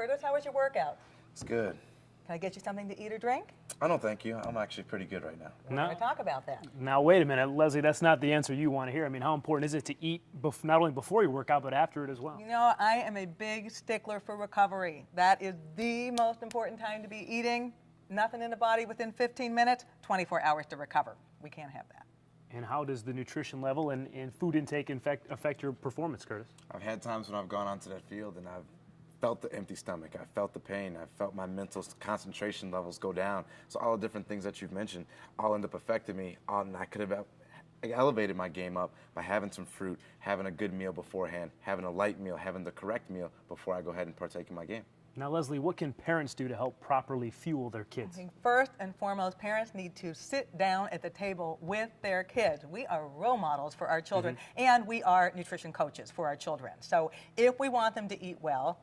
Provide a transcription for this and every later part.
Curtis, how was your workout? It's good. Can I get you something to eat or drink? I don't thank you. I'm actually pretty good right now. We're going to talk about that. Now, wait a minute, Leslie, that's not the answer you want to hear. I mean, how important is it to eat not only before you work out, but after it as well? You know, I am a big stickler for recovery. That is the most important time to be eating. Nothing in the body within 15 minutes, 24 hours to recover. We can't have that. And how does the nutrition level and food intake affect your performance, Curtis? I've had times when I've gone onto that field and I've felt the empty stomach. I felt the pain. I felt my mental concentration levels go down. So all the different things that you've mentioned all end up affecting me. And I could have elevated my game up by having some fruit, having a good meal beforehand, having a light meal, having the correct meal before I go ahead and partake in my game. Now, Leslie, what can parents do to help properly fuel their kids? I think first and foremost, parents need to sit down at the table with their kids. We are role models for our children, and we are nutrition coaches for our children. So if we want them to eat well,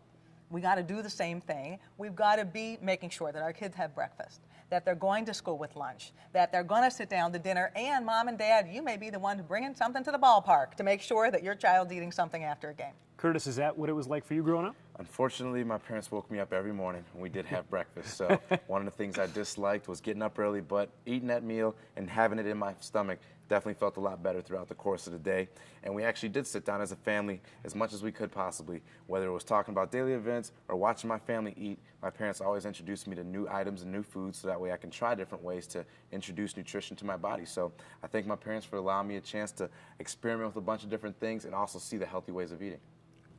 we got to do the same thing. We've got to be making sure that our kids have breakfast, that they're going to school with lunch, that they're going to sit down to dinner, and mom and dad, you may be the one bringing something to the ballpark to make sure that your child's eating something after a game. Curtis, is that what it was like for you growing up? Unfortunately, my parents woke me up every morning, and we did have breakfast. So one of the things I disliked was getting up early, but eating that meal and having it in my stomach definitely felt a lot better throughout the course of the day. And we actually did sit down as a family as much as we could possibly, whether it was talking about daily events or watching my family eat. My parents always introduced me to new items and new foods so that way I can try different ways to introduce nutrition to my body. So I thank my parents for allowing me a chance to experiment with a bunch of different things and also see the healthy ways of eating.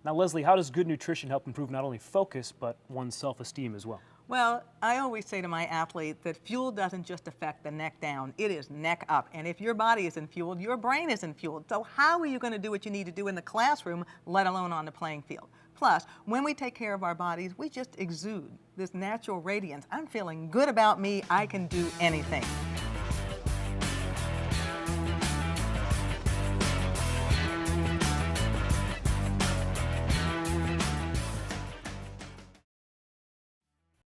Now, Leslie, how does good nutrition help improve not only focus, but one's self-esteem as well? Well, I always say to my athletes that fuel doesn't just affect the neck down, it is neck up. And if your body isn't fueled, your brain isn't fueled. So how are you going to do what you need to do in the classroom, let alone on the playing field? Plus, when we take care of our bodies, we just exude this natural radiance. I'm feeling good about me, I can do anything.